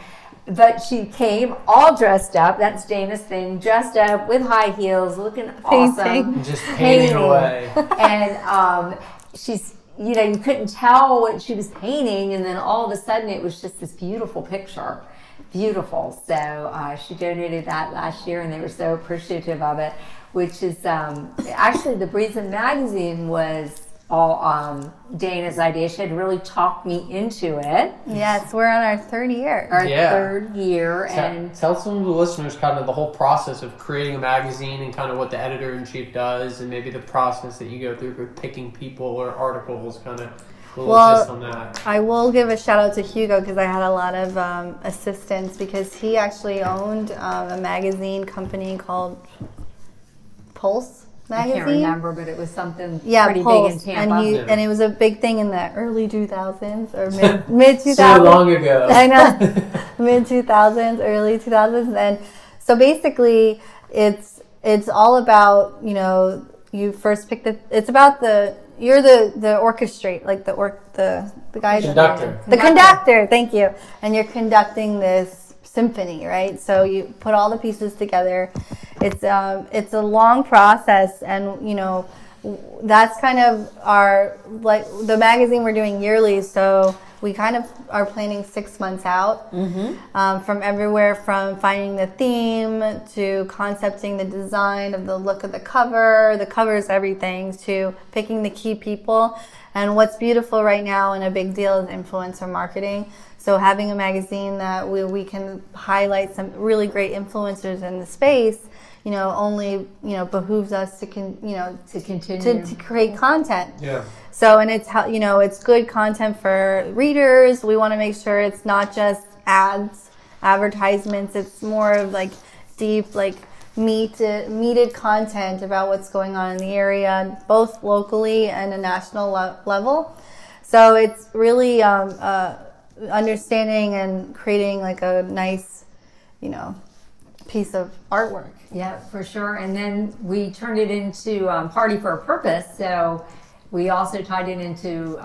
But she came all dressed up. That's Dana's thing, dressed up with high heels, looking awesome. Just painting away. And she's, you couldn't tell what she was painting, and then all of a sudden it was just this beautiful picture. Beautiful. So she donated that last year, and they were so appreciative of it, which is actually the Breezen magazine was all Dana's idea. She had really talked me into it. Yes, we're on our third year. Third year. And tell some of the listeners kind of the whole process of creating a magazine and kind of what the editor-in-chief does, and maybe the process that you go through for picking people or articles, kind of. I will give a shout out to Hugo, because I had a lot of assistance, because he actually owned a magazine company called Pulse I magazine. can't remember, but it was something Yeah, pretty Pulse, big in Tampa. and it was a big thing in the early 2000s or mid 2000s. So long ago. I know, mid 2000s, early 2000s, and so basically, it's all about, you know, you first pick it's about you're the orchestrate, like the guy Conductor. the conductor. Thank you, and you're conducting this symphony, right? So you put all the pieces together. It's a long process, and you know that's kind of our, like, the magazine we're doing yearly. So we kind of are planning 6 months out, from everywhere from finding the theme to concepting the design of the look of the cover. The cover is everything, to picking the key people. And what's beautiful right now and a big deal is influencer marketing. So having a magazine that we can highlight some really great influencers in the space, you know, only, you know, behooves us to continue to create content. Yeah. So, and it's how, you know, it's good content for readers. We want to make sure it's not just advertisements. It's more of like deep, like meated content about what's going on in the area, both locally and a national level. So it's really understanding and creating like a nice, you know, piece of artwork. Yeah, for sure. And then we turned it into Party for a Purpose. So we also tied it into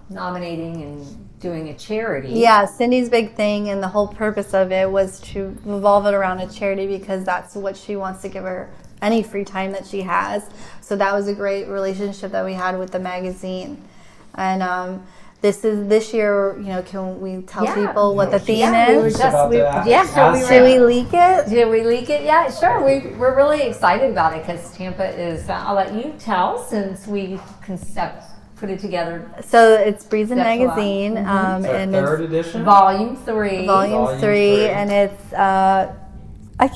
nominating and doing a charity. Yeah, Cindy's big thing, and the whole purpose of it was to revolve it around a charity, because that's what she wants to give her any free time that she has. So that was a great relationship that we had with the magazine. And this year, you know, can we tell people what the theme is? Should we leak it? Did we leak it? Yeah, sure. We're really excited about it because Tampa is, I'll let you tell since we put it together. So it's Breeze Magazine. And third edition? Volume 3. Volume 3, and it's... I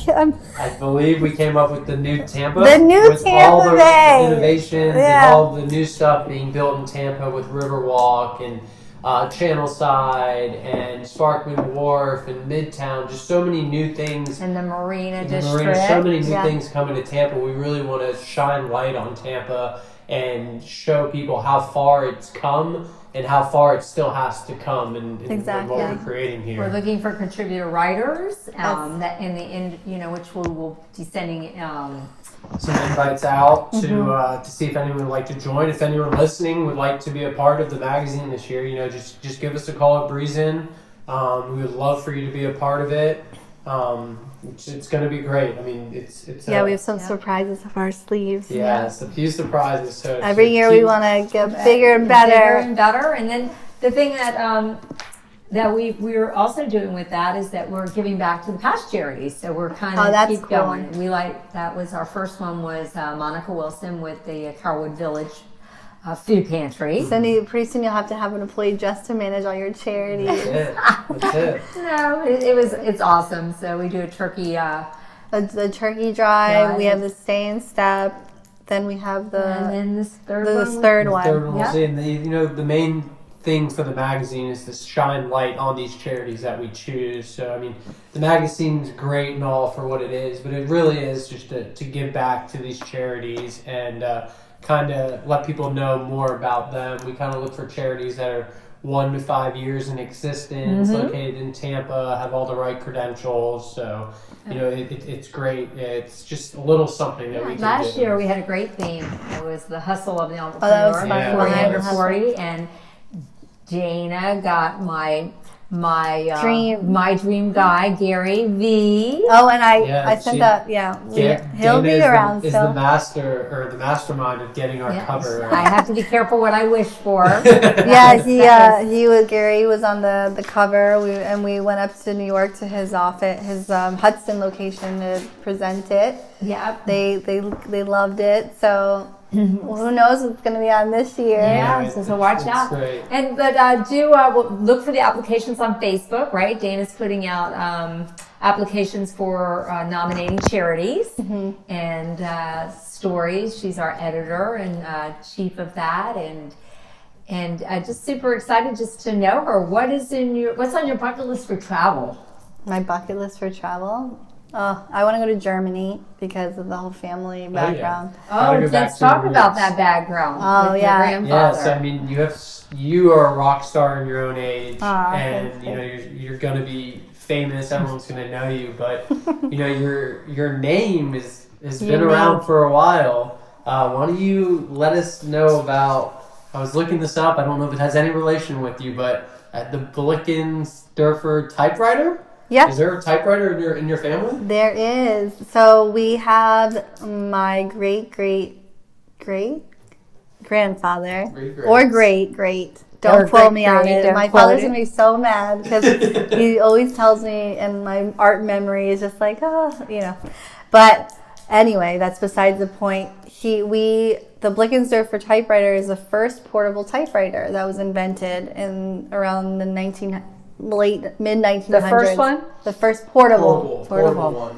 believe we came up with the new Tampa. The new with Tampa all the Bay. innovations and all the new stuff being built in Tampa with Riverwalk and Channelside and Sparkman Wharf and Midtown. Just so many new things. And the Marina District. So many new things coming to Tampa. We really want to shine light on Tampa and show people how far it's come and how far it still has to come in what we're creating here. We're looking for contributor writers, which we will be sending some invites out to see if anyone would like to join. If anyone listening would like to be a part of the magazine this year, you know, just give us a call at Breeze In. We would love for you to be a part of it. It's going to be great. I mean, it's we have some surprises up our sleeves. It's a few surprises. So every year we want to get bigger and better. And then the thing that we're also doing with that is that we're giving back to the past charities. So we're kind of keep going. That was our first one was Monica Wilson with the Carwood Village food pantry. Cindy, pretty soon you'll have to have an employee just to manage all your charities. That's it. No, it's awesome. So we do a turkey. The turkey drive. We have the Stay in Step. Then we have and then this third one. The third one. And the main thing for the magazine is to shine light on these charities that we choose. So I mean, the magazine's great and all for what it is, but it really is just to give back to these charities and kind of let people know more about them. We kind of look for charities that are 1 to 5 years in existence, located in Tampa, have all the right credentials. So, you know, it's great. It's just a little something that we can do. Last year we had a great theme. It was the hustle of the entrepreneur. That was fun. 40 under 40, and Dana got my dream guy, Gary V. Oh, and I sent that. He'll be around. Is the master or the mastermind of getting our cover. I have to be careful what I wish for. Gary was on the cover. We went up to New York to his office, his Hudson location to present it. Yeah, they loved it. So. Who knows what's going to be on this year? So watch out. Great. And look for the applications on Facebook. Right, Dana's putting out applications for nominating charities and stories. She's our editor and chief of that, and just super excited just to know her. What's on your bucket list for travel? My bucket list for travel. I want to go to Germany because of the whole family background. Gotta go back Let's to talk the about roots. that background. Oh, with yeah. Your grandfather. Yeah, so I mean, you are a rock star in your own age, Aw, and thank you know you're gonna be famous. Everyone's gonna know you, but you know your name has been Unique. around for a while. Why don't you let us know about? I was looking this up. I don't know if it has any relation with you, but the Blickensderfer typewriter. Yeah. Is there a typewriter in your family? There is. So we have my great-great-great-grandfather. Great-greats. Or great-great. Or Don't quote me on great-great, it. don't My quote father's it. going to be so mad because he always tells me, and my art memory is just like, you know. But anyway, that's besides the point. The Blickensderfer typewriter is the first portable typewriter that was invented in around the mid-1900s. The first one? The first portable. Portable one.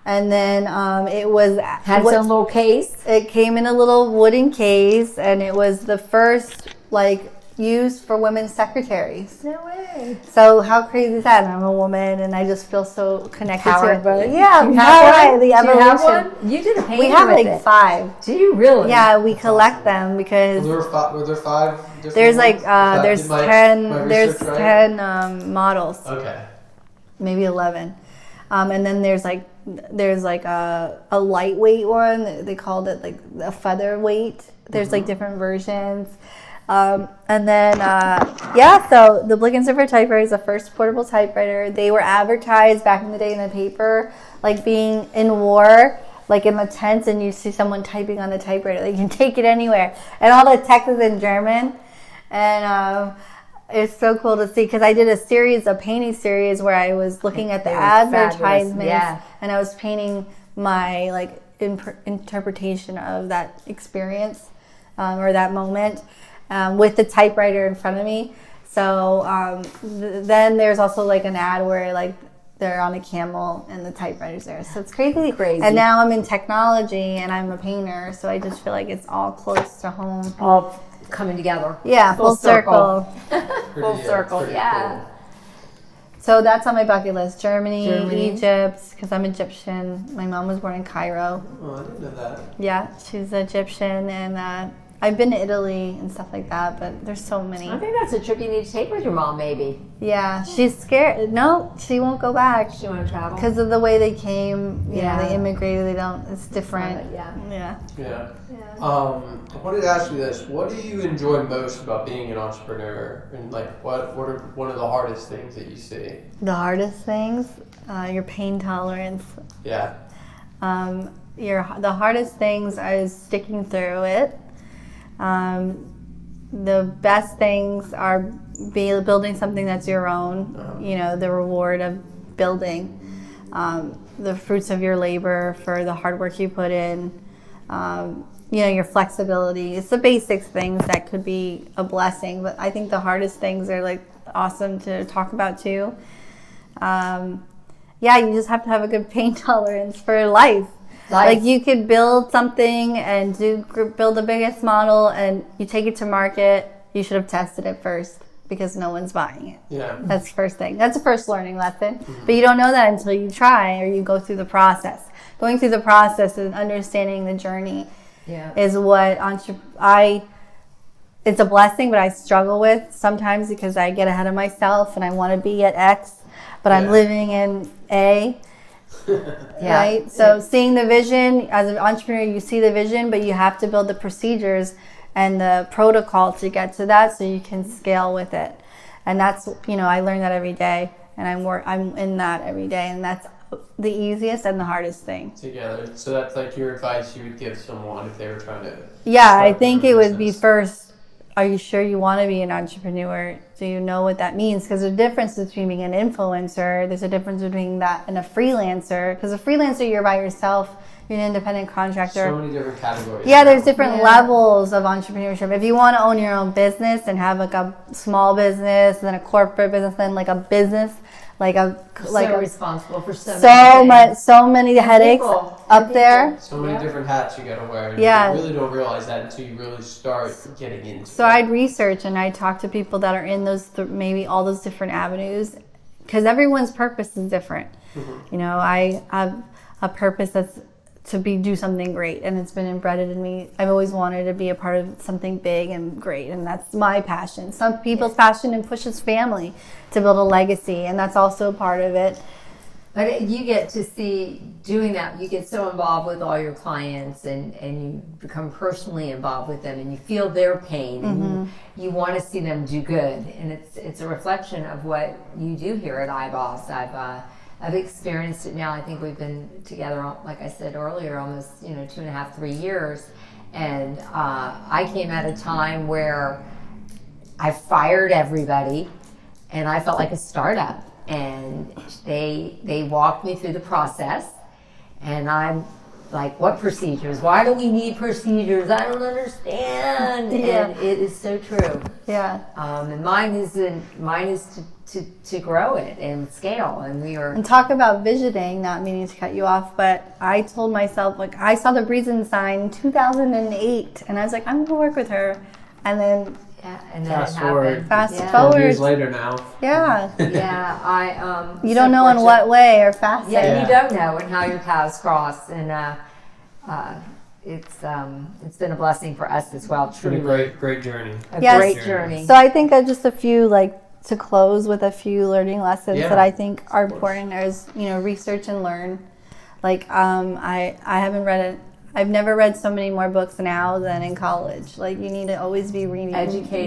And then it was Had its own little case. it came in a little wooden case, and it was the first used for women's secretaries. No way. So how crazy is that? And I'm a woman, and I just feel so connected to Powered it. by it. Yeah, You powered have by one? the Do you have evolution. one? You did a painting We have with like it. 5. Do you really? Yeah, we collect them because Were there 5 different there's ones? If that there's did my 10 there's research right? 10 models. Okay. Maybe 11, and then there's a lightweight one. They called it like a featherweight. There's like different versions, and then so the Blickensderfer typewriter is the first portable typewriter. They were advertised back in the day in the paper, like being in war, like in the tents, and you see someone typing on the typewriter. They can take it anywhere, and all the text is in German, and it's so cool to see because I did a painting series where I was looking at the They were fabulous, advertisements, yeah. and I was painting my interpretation of that experience or that moment with the typewriter in front of me. So then there's also an ad where they're on a camel and the typewriter's there. So it's crazy. And now I'm in technology and I'm a painter, so I just feel like it's all close to home. All coming together. Yeah, full circle. Full circle, pretty yeah. cool. So that's on my bucket list. Germany. Germany. Egypt, because I'm Egyptian. My mom was born in Cairo. Oh, I didn't know that. Yeah, she's Egyptian, and I've been to Italy and stuff like that, but there's so many. I think that's a trip you need to take with your mom, maybe. Yeah, she's scared. No, she won't go back She want to travel. because of the way they came. You Yeah. know, they immigrated. They don't. It's different. Yeah. Yeah. Yeah. I wanted to ask you this. What do you enjoy most about being an entrepreneur? And what are one of the hardest things that you see? The hardest things, your pain tolerance. Yeah. The hardest things is sticking through it. The best things are building something that's your own. You know, the reward of building, the fruits of your labor for the hard work you put in. You know, your flexibility. It's the basic things that could be a blessing, but I think the hardest things are awesome to talk about too. You just have to have a good pain tolerance for life. You could build something and build the biggest model, and you take it to market. You should have tested it first because no one's buying it. Yeah. That's the first thing. That's the first learning lesson. But you don't know that until you try or you go through the process. Going through the process and understanding the journey is what it's a blessing, but I struggle with sometimes because I get ahead of myself and I want to be at X, but I'm living in A. Right? So seeing the vision, as an entrepreneur, you see the vision, but you have to build the procedures and the protocol to get to that so you can scale with it. And that's, I learn that every day, and I'm in that every day, and that's the easiest and the hardest thing. Together. So that's your advice you would give someone if they were trying to... Yeah, I think it would be first, are you sure you want to be an entrepreneur? Do you know what that means? Because there's a difference between being an influencer. There's a difference between that and a freelancer. Because a freelancer, you're by yourself. You're an independent contractor. So many different categories. Yeah, there's different levels of entrepreneurship. If you want to own your own business and have a small business, then a corporate business, then a business, responsible for so many headaches up there. So many different hats you gotta wear. And Yeah. you really don't realize that until you really start getting into it. So I'd research and I'd talk to people that are in those maybe all those different avenues, because everyone's purpose is different. You know, I have a purpose that's to do something great, and it's been embedded in me. I've always wanted to be a part of something big and great, and that's my passion. Some people's passion and pushes family to build a legacy, and that's also a part of it. But you get to see doing that, you get so involved with all your clients, and you become personally involved with them, and you feel their pain, and you want to see them do good, and it's a reflection of what you do here at iBoss. I've experienced it now. I think we've been together, like I said earlier, almost 2.5, 3 years, and I came at a time where I fired everybody, and I felt like a startup. And they walked me through the process, and I'm like, what procedures? Why do we need procedures? I don't understand. Yeah. And it is so true. Yeah. And mine is to grow it and scale, and we are. And talk about visioning, not meaning to cut you off, but I told myself, like, I saw the Breezin sign in 2008, and I was like, I'm gonna work with her, and then. Yeah, and then Fast it forward. happened. Fast Yeah. 12 forward. years later now. Yeah. Yeah, You don't know in what way or facet. Yeah, you don't know and how your paths cross, and it's been a blessing for us as well. It's been a Truly, great journey. a Yes. great journey. So I think just a few, like, to close with a few learning lessons Yeah. that I think are important is, research and learn. Like, I haven't read it. I've never read so many more books now than in college. Like, you need to always be reading,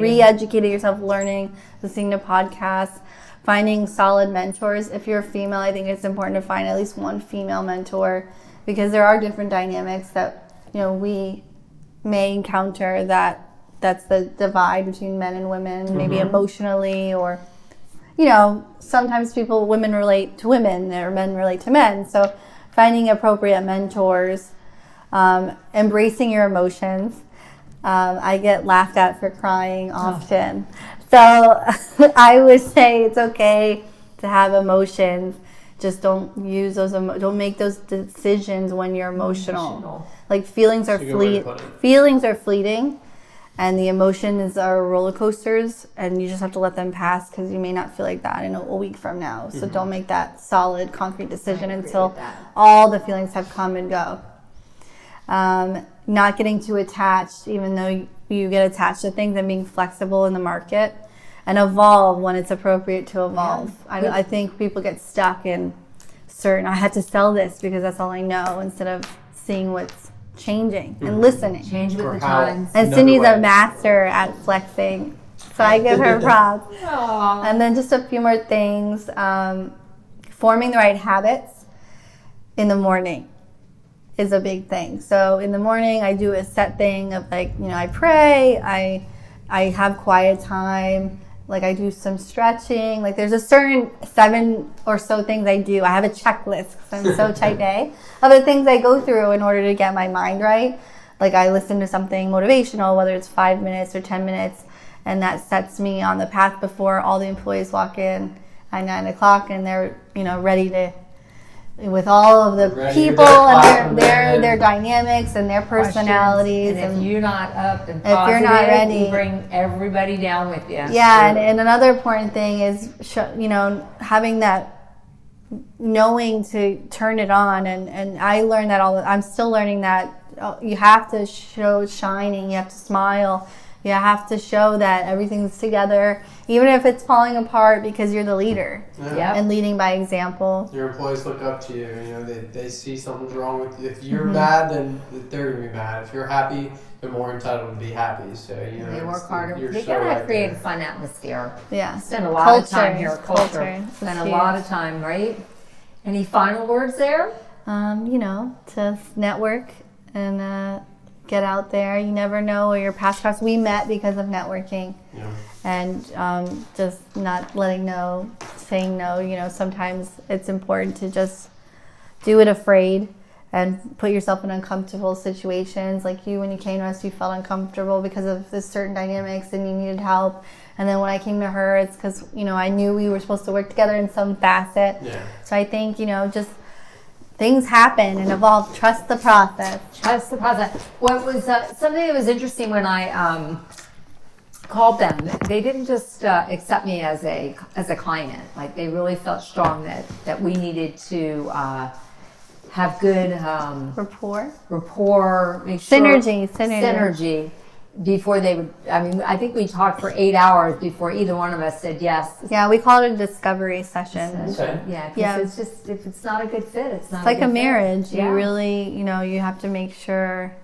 re-educating yourself, learning, listening to podcasts, finding solid mentors. If you're a female, I think it's important to find at least one female mentor, because there are different dynamics that, we may encounter that's the divide between men and women, maybe emotionally, or, sometimes women relate to women or men relate to men. So finding appropriate mentors. Embracing your emotions. I get laughed at for crying often. So I would say it's okay to have emotions. Just don't use those. Don't make those decisions when you're emotional. Like, feelings are fleeting, and the emotions are roller coasters, and you just have to let them pass, because you may not feel like that in a week from now. So don't make that solid, concrete decision until all the feelings have come and go. Not getting too attached, even though you get attached to things, and being flexible in the market, and evolve when it's appropriate to evolve. Yeah. I think people get stuck in certain, I had to sell this because that's all I know, instead of seeing what's changing and listening. Change with the times. And Cindy's a master at flexing, so I give her props. And then just a few more things. Forming the right habits in the morning is a big thing. So in the morning, I do a set thing of, like, I pray, I have quiet time, like, I do some stretching. Like, there's a certain 7 or so things I do. I have a checklist, because I'm so type A, of the things I go through in order to get my mind right. Like, I listen to something motivational, whether it's 5 minutes or 10 minutes, and that sets me on the path before all the employees walk in at 9 o'clock, and they're, ready to, with all of the people and their dynamics and their personalities. And if you're not up and if you're not ready, you bring everybody down with you. Yeah, and another important thing is, having that knowing to turn it on. And I learned that I'm still learning that you have to show shining, you have to smile, you have to show that everything's together, even if it's falling apart, because you're the leader. Yeah. And leading by example. Your employees look up to you. They see something's wrong with you. If you're bad, then they're gonna be mad. If you're happy, they're more entitled to be happy. So they work harder. They so gotta create a fun atmosphere. Yeah. Spend a lot of time here. Culture. Spend a lot of time, right? Any final words there? To network and get out there. You never know where your paths cross. We met because of networking. Yeah. And just not saying no. Sometimes it's important to just do it afraid and put yourself in uncomfortable situations. Like when you came to us, you felt uncomfortable because of this certain dynamics and you needed help. And then when I came to her, it's because, I knew we were supposed to work together in some facet. Yeah. So I think, just things happen and evolve. Trust the process. Trust the process. What was something that was interesting when I called them. They didn't just accept me as a client. Like they really felt strong that we needed to have good rapport, make sure synergy before they would. I mean, I think we talked for 8 hours before either one of us said yes. Yeah, we called it a discovery session. Okay. Yeah, it's just if it's not a good fit, it's not. It's like a marriage. Yeah. You really, you have to make sure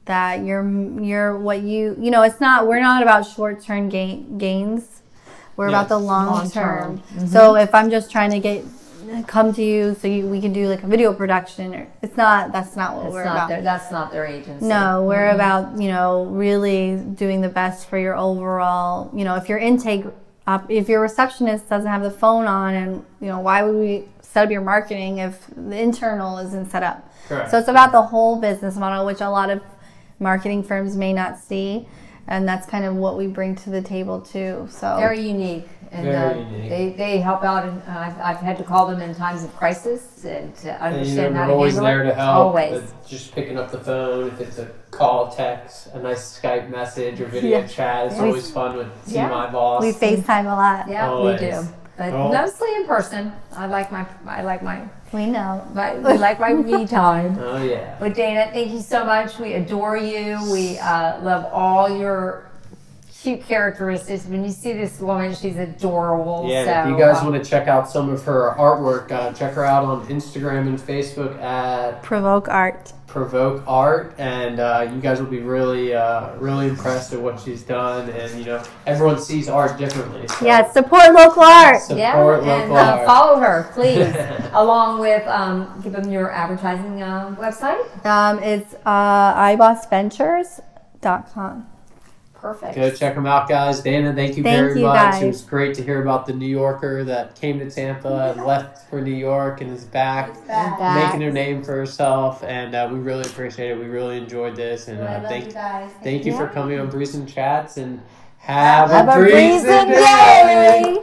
that you're what it's not. We're not about short-term gains. We're about the long term. Mm-hmm. So if I'm just trying to come to you so we can do like a video production, or that's not what we're about. That's not their agency. No, we're about really doing the best for your overall. If your intake, if your receptionist doesn't have the phone on, and why would we set up your marketing if the internal isn't set up? Correct. So it's about the whole business model, which a lot of marketing firms may not see, and that's kind of what we bring to the table too. So very unique. And very unique. They help out, and I've had to call them in times of crisis and to understand how to handle it. They're always there to help. Always. Just picking up the phone, if it's a call, text, a nice Skype message or video chat. It's always fun with see my boss. We FaceTime a lot. Yeah, always. We do. But mostly in person. I like my we know. we like my me time. Oh yeah. But Dana, thank you so much. We adore you. We love all your cute characteristics. When you see this woman, she's adorable. Yeah, so, if you guys want to check out some of her artwork, check her out on Instagram and Facebook at Provoke Art. Provoke Art, and you guys will be really impressed at what she's done. And everyone sees art differently. So Yeah, support local art. Support local art. Follow her, please, along with give them your advertising website. It's ibossventures.com. Perfect. Go check them out, guys. Dana, thank you very much. Guys. It was great to hear about the New Yorker that came to Tampa and left for New York and is back. Making her name for herself, and we really appreciate it. We really enjoyed this, and thank you for coming on Breeze and Chats, and have a breezing day.